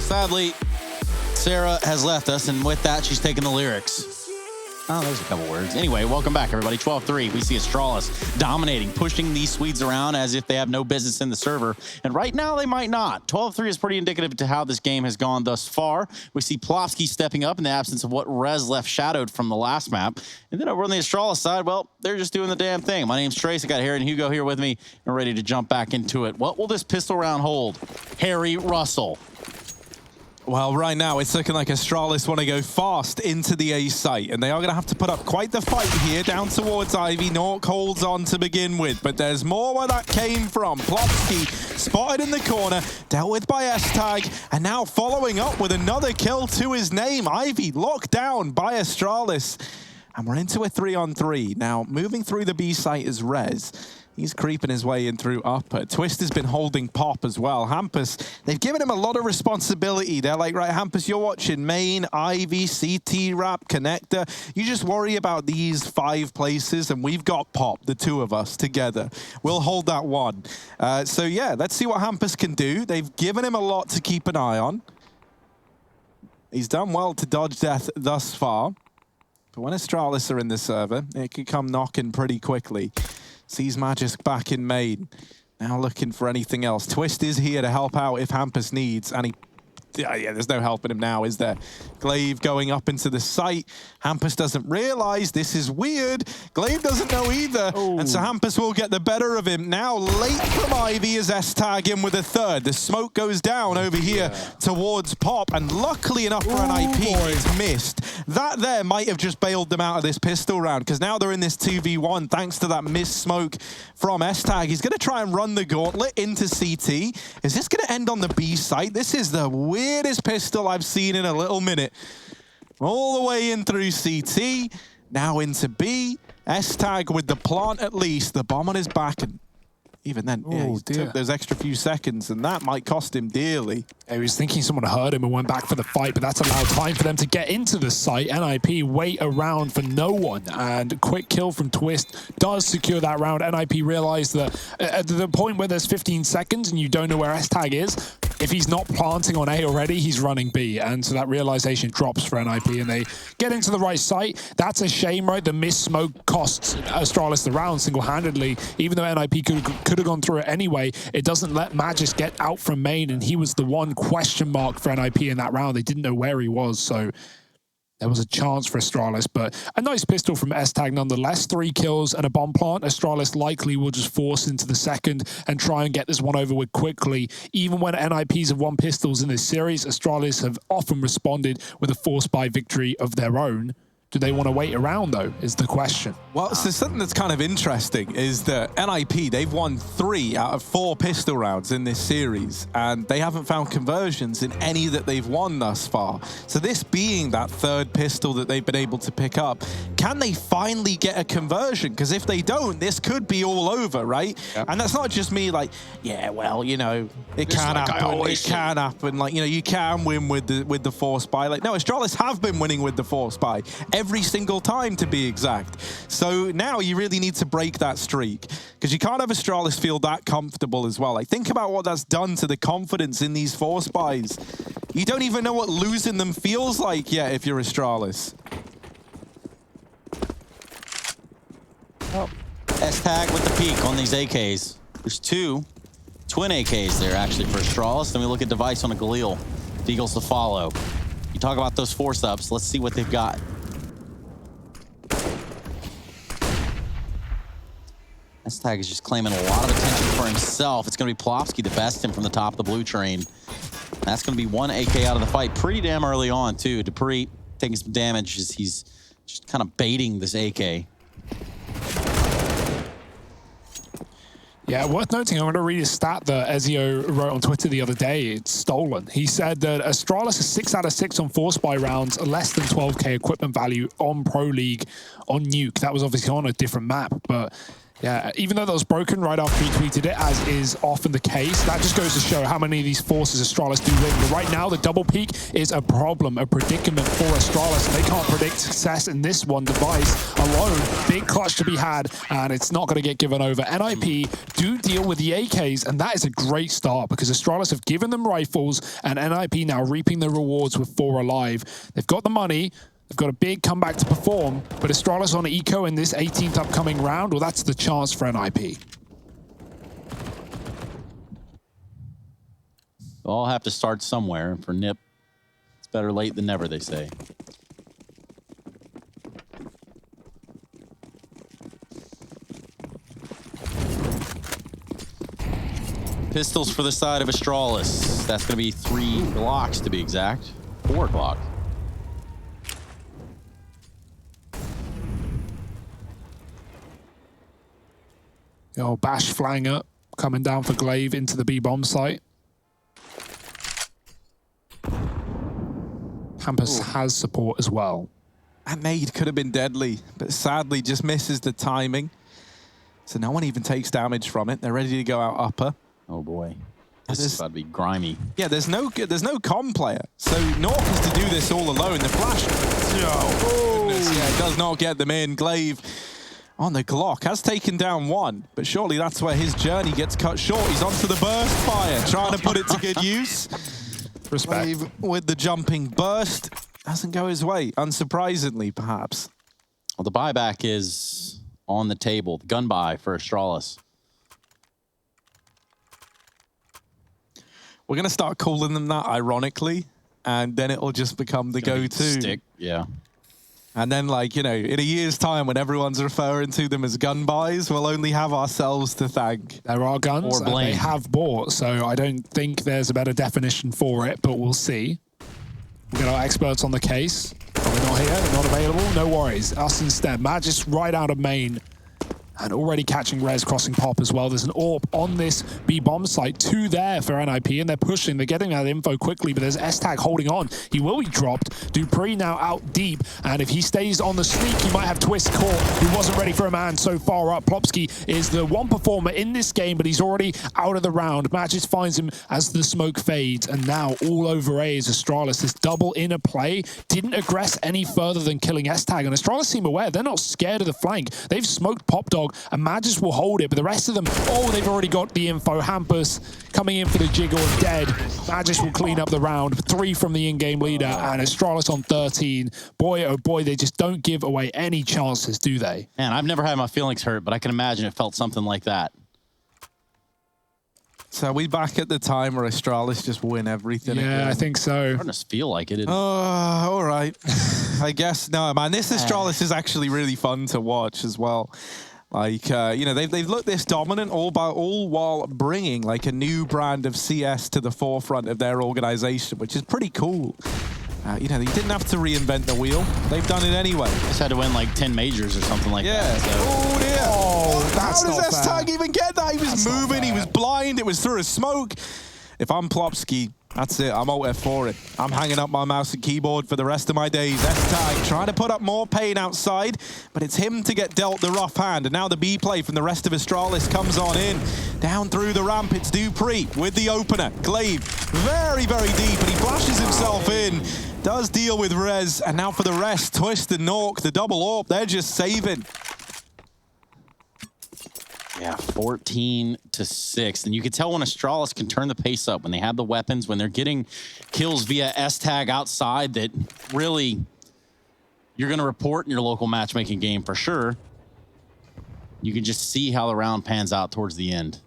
[SPEAKER 1] Sadly, Sarah has left us, and with that, she's taken the lyrics. Oh, there's a couple words. Anyway, welcome back, everybody. 12-3. We see Astralis dominating, pushing these Swedes around as if they have no business in the server. And right now, they might not. 12-3 is pretty indicative to how this game has gone thus far. We see Plofsky stepping up in the absence of what Rez left shadowed from the last map. And then over on the Astralis side, well, they're just doing the damn thing. My name's Trace. I got Harry and Hugo here with me and ready to jump back into it. What will this pistol round hold? Harry Russell.
[SPEAKER 2] Well, right now, it's looking like Astralis want to go fast into the A site, and they are going to have to put up quite the fight here down towards Ivy. Nork holds on to begin with, but there's more where that came from. Plofsky spotted in the corner, dealt with by S-Tag, and now following up with another kill to his name. Ivy locked down by Astralis, and we're into a 3-on-3. Now, moving through the B site is Rez. He's creeping his way in through upper. Twist has been holding Pop as well. Hampus, they've given him a lot of responsibility. They're like, right, Hampus, you're watching main, Ivy, CT, Wrap, Connector. You just worry about these 5 places, and we've got Pop, the 2 of us together. We'll hold that one. So yeah, let's see what Hampus can do. They've given him a lot to keep an eye on. He's done well to dodge death thus far. But when Astralis are in the server, it could come knocking pretty quickly. Sees Magisk back in main. Now looking for anything else. Twist is here to help out if Hampus needs, and yeah, there's no helping him now, is there? Glaive going up into the site. Hampus doesn't realize this is weird. Glaive doesn't know either. Ooh. And so Hampus will get the better of him. Now late from Ivy is S-Tag in with a 3rd. The smoke goes down over here towards Pop, and luckily enough for NiP, it's missed. That there might have just bailed them out of this pistol round, because now they're in this 2v1 thanks to that missed smoke from S-Tag. He's going to try and run the gauntlet into CT. Is this going to end on the B site? This is the weirdest pistol I've seen in a little minute. All the way in through CT, now into B. S-Tag with the plant at least. The bomb on his back, and even then, he took those extra few seconds, and that might cost him dearly.
[SPEAKER 3] He was thinking someone heard him and went back for the fight, but that's allowed time for them to get into the site. NiP wait around for no one, and quick kill from Twist does secure that round. NiP realized that at the point where there's 15 seconds and you don't know where S-Tag is, if he's not planting on A already, he's running B. And so that realization drops for NiP, and they get into the right site. That's a shame, right? The missed smoke costs Astralis the round single-handedly. Even though NiP could have gone through it anyway, it doesn't let Magisk get out from main, and he was the one question mark for NiP in that round. They didn't know where he was, so there was a chance for Astralis, but a nice pistol from S-Tag nonetheless. 3 kills and a bomb plant. Astralis likely will just force into the second and try and get this one over with quickly. Even when NiPs have won pistols in this series, Astralis have often responded with a force buy victory of their own. Do they want to wait around, though, is the question.
[SPEAKER 2] Well, so something that's kind of interesting is that NiP, they've won 3 out of 4 pistol rounds in this series, and they haven't found conversions in any that they've won thus far. So this being that 3rd pistol that they've been able to pick up, can they finally get a conversion? Because if they don't, this could be all over, right? Yep. And that's not just me like, yeah, well, you know, it can happen, it can happen. Like, you know, you can win with the force buy. Like, no, Astralis have been winning with the force buy. Every single time, to be exact. So now you really need to break that streak, because you can't have Astralis feel that comfortable as well. Like, think about what that's done to the confidence in these force buys. You don't even know what losing them feels like yet if you're Astralis.
[SPEAKER 1] Oh. S-Tag with the peak on these AKs. There's 2 twin AKs there actually for Astralis. Then we look at Device on a Galil. Deagles to follow. You talk about those force-ups. Let's see what they've got. S-Tag is just claiming a lot of attention for himself. It's going to be Plofsky to best him from the top of the blue train. That's going to be 1 AK out of the fight pretty damn early on, too. Dupree taking some damage as he's just kind of baiting this AK.
[SPEAKER 3] Yeah, worth noting, I'm going to read a stat that Ezio wrote on Twitter the other day. It's stolen. He said that Astralis is 6 out of 6 on force buy rounds, less than 12k equipment value on Pro League on Nuke. That was obviously on a different map, but yeah, even though that was broken right after he tweeted it, as is often the case, that just goes to show how many of these forces Astralis do win. But right now, the double peak is a problem, a predicament for Astralis, and they can't predict success in this one. Device alone, big clutch to be had, and it's not going to get given over. NiP do deal with the AKs, and that is a great start, because Astralis have given them rifles, and NiP now reaping the rewards with 4 alive. They've got the money. They've got a big comeback to perform, but Astralis on eco in this 18th upcoming round, well, that's the chance for NiP.
[SPEAKER 1] We'll all have to start somewhere. For NiP, it's better late than never, they say. Pistols for the side of Astralis. That's going to be 3 Glocks to be exact. 4 Glocks.
[SPEAKER 3] Oh, Bash flying up, coming down for Glaive into the B-bomb site. Hampus has support as well.
[SPEAKER 2] That nade could have been deadly, but sadly just misses the timing. So no one even takes damage from it. They're ready to go out upper.
[SPEAKER 1] Oh boy. This is about to be grimy.
[SPEAKER 2] Yeah, there's no comm player. So Nork has to do this all alone. The flash, oh goodness, yeah, it does not get them in. Glaive on the Glock has taken down one, but surely that's where his journey gets cut short. He's onto the burst fire, trying to put it to good use.
[SPEAKER 3] Respect.
[SPEAKER 2] Glaive with the jumping burst doesn't go his way, unsurprisingly, perhaps.
[SPEAKER 1] Well, the buyback is on the table. The gun buy for Astralis.
[SPEAKER 2] We're going to start calling them that, ironically, and then it'll just become the go-to.
[SPEAKER 1] Stick, yeah.
[SPEAKER 2] And then, like, you know, in a year's time, when everyone's referring to them as gun buys, we'll only have ourselves to thank.
[SPEAKER 3] There are guns
[SPEAKER 1] Or
[SPEAKER 3] and
[SPEAKER 1] blame.
[SPEAKER 3] they have bought, so I don't think there's a better definition for it, but we'll see. We've got our experts on the case. Probably not here, they're not available, no worries. Us instead. Matt just right out of main. And already catching Rez crossing pop as well. There's an AWP on this B-bomb site, 2 there for NiP, and they're pushing. They're getting that info quickly, but there's S-Tag holding on. He will be dropped. Dupree now out deep, and if he stays on the sneak, he might have Twist caught, who wasn't ready for a man so far up. Plopsky is the one performer in this game, but he's already out of the round. Matt just finds him as the smoke fades, and now all over A is Astralis. This double inner play didn't aggress any further than killing S-Tag, and Astralis seem aware. They're not scared of the flank. They've smoked Pop Dog, and Magis will hold it, but the rest of them, oh, they've already got the info. Hampus coming in for the jiggle, dead. Magis will clean up the round. 3 from the in-game leader, and Astralis on 13. Boy, oh boy, they just don't give away any chances, do they?
[SPEAKER 1] Man, I've never had my feelings hurt, but I can imagine it felt something like that.
[SPEAKER 2] So are we back at the time where Astralis just win everything
[SPEAKER 3] Yeah,
[SPEAKER 2] again?
[SPEAKER 3] I think so.
[SPEAKER 1] Starting to feel like it.
[SPEAKER 2] All right. I guess, no, man, this Astralis is actually really fun to watch as well. Like, you know, they've looked this dominant all while bringing like a new brand of CS to the forefront of their organization, which is pretty cool. You know, you didn't have to reinvent the wheel. They've done it anyway.
[SPEAKER 1] Just had to win like 10 majors or something like that. So.
[SPEAKER 2] Oh, dear.
[SPEAKER 3] Oh, that's
[SPEAKER 2] How does
[SPEAKER 3] not
[SPEAKER 2] S-Tag
[SPEAKER 3] fair.
[SPEAKER 2] even get that? He was
[SPEAKER 3] That's not
[SPEAKER 2] moving. He
[SPEAKER 3] fair.
[SPEAKER 2] was blind. It was through a smoke. If I'm Plopsky, that's it. I'm out for it. I'm hanging up my mouse and keyboard for the rest of my days. S-Tag trying to put up more pain outside, but it's him to get dealt the rough hand. And now the B play from the rest of Astralis comes on in. Down through the ramp, it's Dupree with the opener. Glaive very, very deep, and he flashes himself in. Does deal with Rez, and now for the rest, Twist and Nork, the double AWP, they're just saving.
[SPEAKER 1] Yeah, 14-6. And you can tell when Astralis can turn the pace up, when they have the weapons, when they're getting kills via S-Tag outside, that really you're going to report in your local matchmaking game for sure. You can just see how the round pans out towards the end.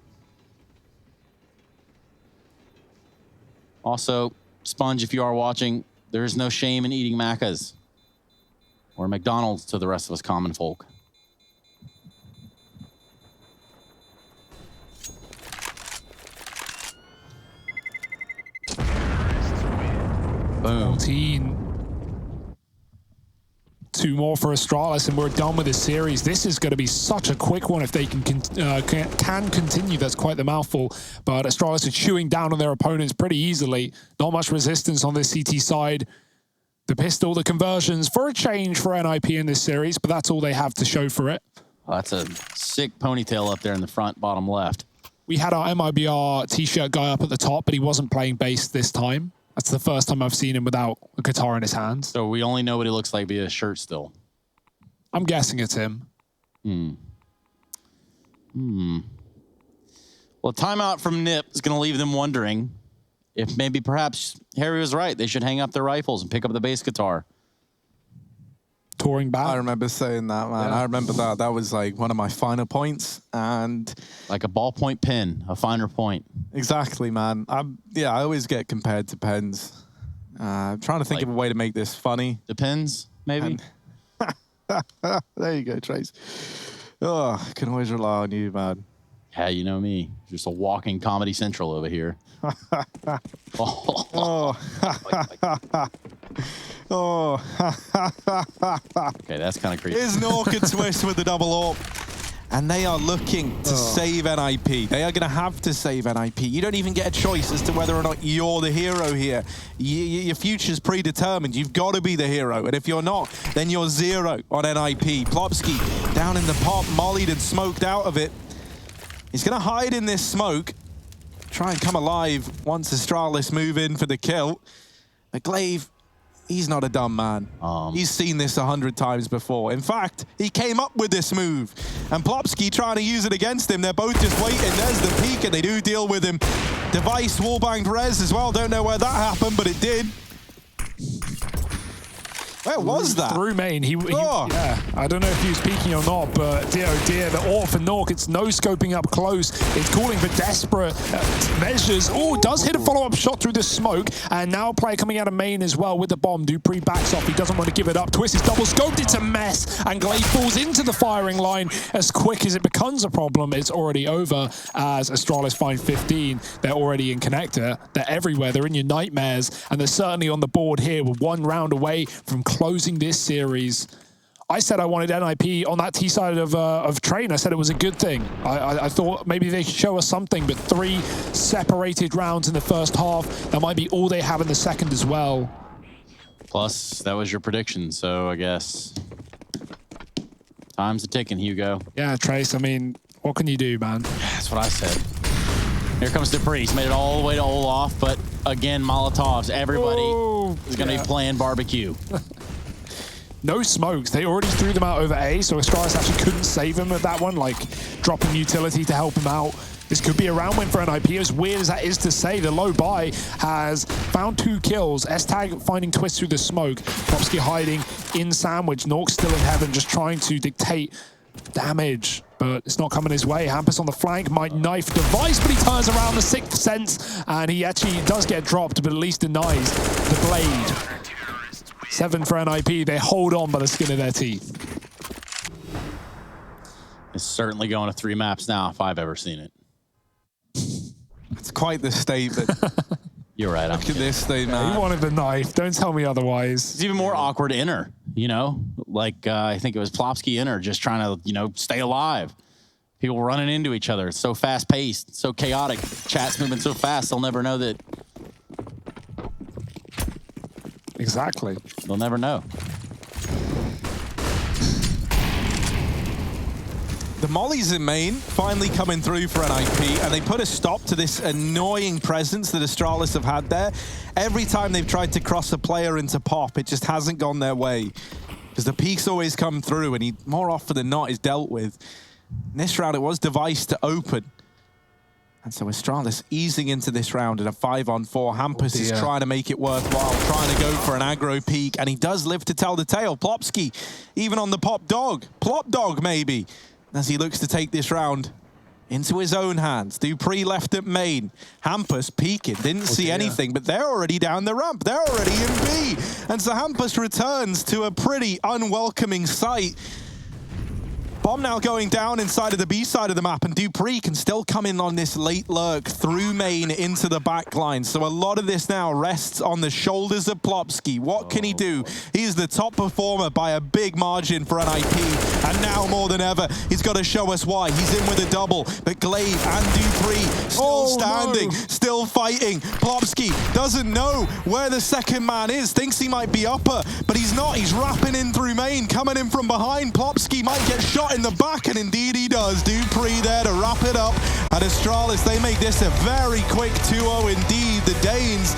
[SPEAKER 1] Also, Sponge, if you are watching, there is no shame in eating Maccas or McDonald's to the rest of us common folk. Boom.
[SPEAKER 3] 14. 2 more for Astralis, and we're done with this series. This is going to be such a quick one if they can continue. That's quite the mouthful. But Astralis are chewing down on their opponents pretty easily. Not much resistance on this CT side. The pistol, the conversions for a change for NiP in this series, but that's all they have to show for it.
[SPEAKER 1] Oh, that's a sick ponytail up there in the front bottom left.
[SPEAKER 3] We had our MIBR t-shirt guy up at the top, but he wasn't playing bass this time. That's the first time I've seen him without a guitar in his hands.
[SPEAKER 1] So we only know what he looks like via his shirt still.
[SPEAKER 3] I'm guessing it's him.
[SPEAKER 1] Well, a timeout from NiP is going to leave them wondering if maybe perhaps Harry was right. They should hang up their rifles and pick up the bass guitar.
[SPEAKER 3] Touring back.
[SPEAKER 2] I remember saying that, man.
[SPEAKER 3] Yeah.
[SPEAKER 2] I remember that. That was like one of my finer points. And
[SPEAKER 1] Like a ballpoint pen, a finer point.
[SPEAKER 2] exactly, man. I always get compared to pens. I'm trying to think
[SPEAKER 1] Like-
[SPEAKER 2] of a way to make this funny.
[SPEAKER 1] Depends, maybe.
[SPEAKER 2] There you go, Trace. Oh, I can always rely on you, man.
[SPEAKER 1] Yeah, you know me. Just a walking Comedy Central over here.
[SPEAKER 2] Oh. Oh.
[SPEAKER 1] Okay, that's kind of creepy.
[SPEAKER 2] Here's Nork and Twist with the double AWP. And they are looking to save NiP. They are going to have to save NiP. You don't even get a choice as to whether or not you're the hero here. Your future's predetermined. You've got to be the hero. And if you're not, then you're zero on NiP. Plopsky down in the pop, mollied and smoked out of it. He's going to hide in this smoke, try and come alive once Astralis move in for the kill. But Glaive, he's not a dumb man. He's seen this 100 times before. In fact, he came up with this move. And Plopsky trying to use it against him. They're both just waiting. There's the peek, and they do deal with him. Device wallbanged Rez as well. Don't know where that happened, but it did. Where was that?
[SPEAKER 3] Through main. Yeah, I don't know if he was peeking or not, but dear, oh dear, the AWP for Nork, it's no scoping up close. It's calling for desperate measures. Oh, does hit a follow-up shot through the smoke, and now player coming out of main as well with the bomb. Dupree backs off. He doesn't want to give it up. Twist is double scoped. It's a mess, and Glaive falls into the firing line. As quick as it becomes a problem, it's already over as Astralis find 15. They're already in connector. They're everywhere. They're in your nightmares, and they're certainly on the board here. We're 1 round away from closing this series. I said I wanted NiP on that T side of Train. I said it was a good thing. I thought maybe they could show us something, but 3 separated rounds in the first half. That might be all they have in the second as well.
[SPEAKER 1] Plus, that was your prediction, so I guess time's a ticking, Hugo.
[SPEAKER 3] Yeah, Trace, I mean, what can you do, man?
[SPEAKER 1] That's what I said. Here comes Dupree. He's made it all the way to Olaf, but again, Molotovs. Everybody is going to be playing barbecue.
[SPEAKER 3] No smokes. They already threw them out over A, so Astralis actually couldn't save him at that one, like dropping utility to help him out. This could be a round win for NiP. As weird as that is to say, the low buy has found 2 kills. S-Tag finding Twist through the smoke. Plopsky hiding in sandwich. Nork's still in heaven, just trying to dictate damage, but it's not coming his way. Hampus on the flank might knife Device, but he turns around the 6th sense, and he actually does get dropped, but at least denies the blade. 7 for NiP. They hold on by the skin of their teeth.
[SPEAKER 1] It's certainly going to 3 maps now, if I've ever seen it.
[SPEAKER 2] It's quite the statement.
[SPEAKER 1] You're right.
[SPEAKER 2] Look at this thing, man.
[SPEAKER 3] You wanted the knife. Don't tell me otherwise.
[SPEAKER 1] It's even more awkward inner, you know? Like, I think it was Plopsky inner just trying to, you know, stay alive. People running into each other. It's so fast-paced, so chaotic. Chat's moving so fast, they'll never know that.
[SPEAKER 3] Exactly.
[SPEAKER 1] They'll never know.
[SPEAKER 2] The mollies in main finally coming through for NiP, and they put a stop to this annoying presence that Astralis have had there. Every time they've tried to cross a player into pop, it just hasn't gone their way. Because the peaks always come through, and he, more often than not, is dealt with. In this round, it was Device to open. And so Astralis easing into this round in a 5-on-4. Hampus is trying to make it worthwhile, trying to go for an aggro peak, and he does live to tell the tale. Plopsky, even on the pop dog. Plop dog, maybe, as he looks to take this round into his own hands. Dupree left at main. Hampus peeking, didn't see anything, but they're already down the ramp. They're already in B. And so Hampus returns to a pretty unwelcoming sight. Bomb now going down inside of the B side of the map, and Dupree can still come in on this late lurk through main into the back line. So a lot of this now rests on the shoulders of Plopsky. What can he do? He's the top performer by a big margin for NiP, and now more than ever, he's got to show us why. He's in with a double, but Glaive and Dupree still standing, still fighting. Plopsky doesn't know where the second man is, thinks he might be upper, but he's not. He's wrapping in through main, coming in from behind. Plopsky might get shot in the back, and indeed he does. Dupree there to wrap it up. And Astralis, they make this a very quick 2-0 indeed. The Danes,